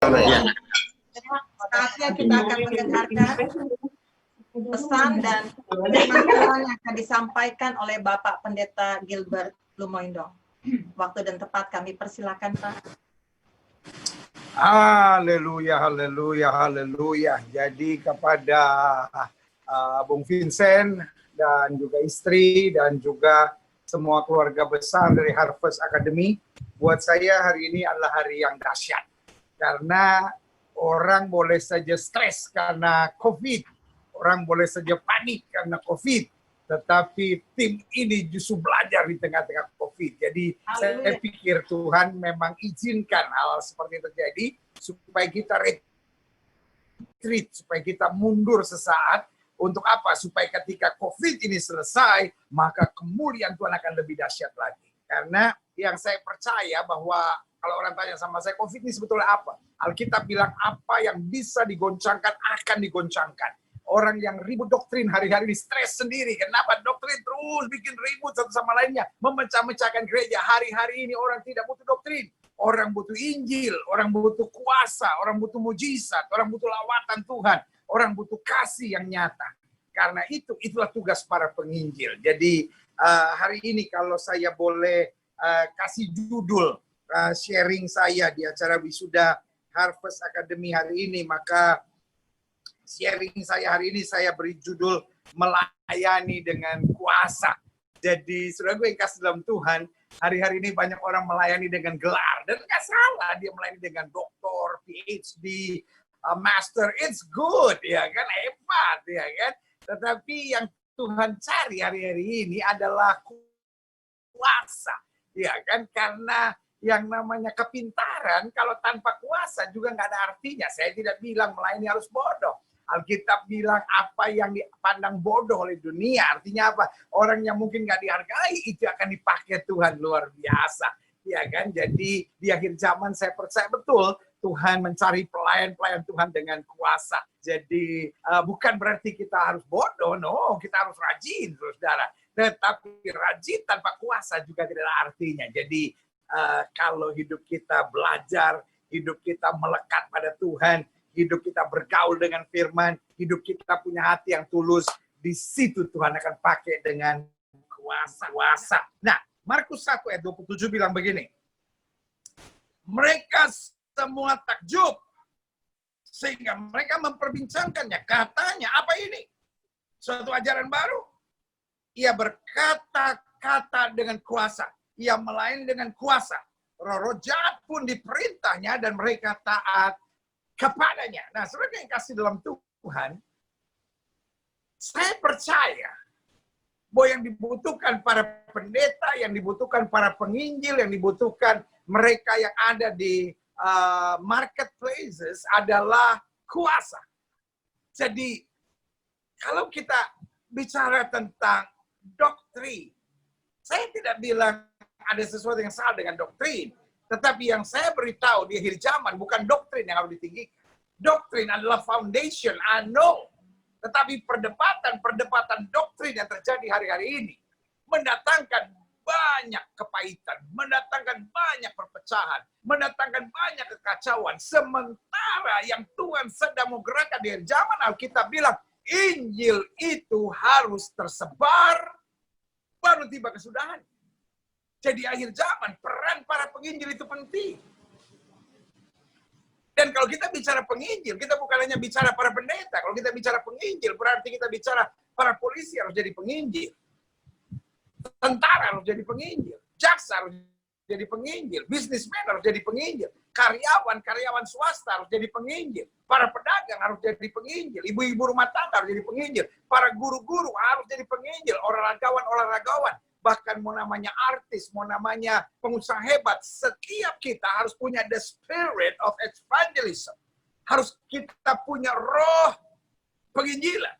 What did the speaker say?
Ya. Saatnya kita akan mendengarkan pesan dan firman Tuhan yang akan disampaikan oleh Bapak Pendeta Gilbert Lumoindong. Waktu dan tempat kami persilakan, Pak. Haleluya, haleluya, haleluya. Jadi kepada Bung Vincent dan juga istri dan juga semua keluarga besar dari Harvest Academy, buat saya hari ini adalah hari yang dahsyat. Karena orang boleh saja stres karena COVID, orang boleh saja panik karena COVID, tetapi tim ini justru belajar di tengah-tengah COVID. Jadi saya pikir Tuhan memang izinkan hal seperti itu terjadi supaya kita retreat, supaya kita mundur sesaat. Untuk apa? Supaya ketika COVID ini selesai, maka kemuliaan Tuhan akan lebih dahsyat lagi. Karena yang saya percaya bahwa kalau orang tanya sama saya, COVID ini sebetulnya apa? Alkitab bilang apa yang bisa digoncangkan akan digoncangkan. Orang yang ribut doktrin hari-hari ini stres sendiri. Kenapa doktrin terus bikin ribut satu sama lainnya? Memecah-mecahkan gereja. Hari-hari ini orang tidak butuh doktrin. Orang butuh Injil, orang butuh kuasa, orang butuh mujizat, orang butuh lawatan Tuhan. Orang butuh kasih yang nyata. Karena itulah tugas para penginjil. Jadi hari ini kalau saya boleh kasih judul sharing saya di acara wisuda Harvest Academy hari ini, maka sharing saya hari ini saya beri judul melayani dengan kuasa. Jadi saudara gue yang kasih dalam Tuhan, hari-hari ini banyak orang melayani dengan gelar. Dan nggak salah dia melayani dengan doktor, PhD, master, it's good, ya kan, hebat, ya kan. Tetapi yang Tuhan cari hari-hari ini adalah kuasa, ya kan, karena yang namanya kepintaran kalau tanpa kuasa juga nggak ada artinya. Saya tidak bilang melayani harus bodoh. Alkitab bilang apa yang dipandang bodoh oleh dunia, artinya apa? Orang yang mungkin nggak dihargai itu akan dipakai Tuhan luar biasa, ya kan. Jadi di akhir zaman saya percaya betul Tuhan mencari pelayan-pelayan Tuhan dengan kuasa. Jadi bukan berarti kita harus bodoh, no, kita harus rajin, saudara. Tetapi rajin tanpa kuasa juga tidak ada artinya. Jadi kalau hidup kita belajar, hidup kita melekat pada Tuhan, hidup kita bergaul dengan firman, hidup kita punya hati yang tulus, di situ Tuhan akan pakai dengan kuasa. Nah, Markus 1 ayat 27 bilang begini. Mereka semua takjub sehingga mereka memperbincangkannya. Katanya, apa ini? Suatu ajaran baru. Ia berkata-kata dengan kuasa. Ia melayani dengan kuasa. Roh-roh jahat pun diperintahnya dan mereka taat kepadanya. Nah, saudara yang kasih dalam Tuhan, saya percaya bahwa yang dibutuhkan para pendeta, yang dibutuhkan para penginjil, yang dibutuhkan mereka yang ada di marketplaces adalah kuasa. Jadi, kalau kita bicara tentang doktrin, saya tidak bilang ada sesuatu yang salah dengan doktrin. Tetapi yang saya beritahu di akhir zaman bukan doktrin yang harus ditinggikan. Doktrin adalah foundation, I know. Tetapi perdebatan doktrin yang terjadi hari-hari ini mendatangkan banyak kepahitan, mendatangkan banyak perpecahan, mendatangkan banyak kekacauan. Sementara yang Tuhan sedang mau gerakan di akhir zaman, Alkitab bilang, Injil itu harus tersebar, baru tiba kesudahan. Jadi akhir zaman, peran para penginjil itu penting. Dan kalau kita bicara penginjil, kita bukan hanya bicara para pendeta. Kalau kita bicara penginjil, berarti kita bicara para polisi harus jadi penginjil. Tentara harus jadi penginjil. Jaksa harus jadi penginjil. Bisnismen harus jadi penginjil. Karyawan swasta harus jadi penginjil. Para pedagang harus jadi penginjil. Ibu-ibu rumah tangga harus jadi penginjil. Para guru-guru harus jadi penginjil. Olahragawan. Bahkan mau namanya artis, mau namanya pengusaha hebat, setiap kita harus punya the spirit of evangelism. Harus kita punya roh penginjilan.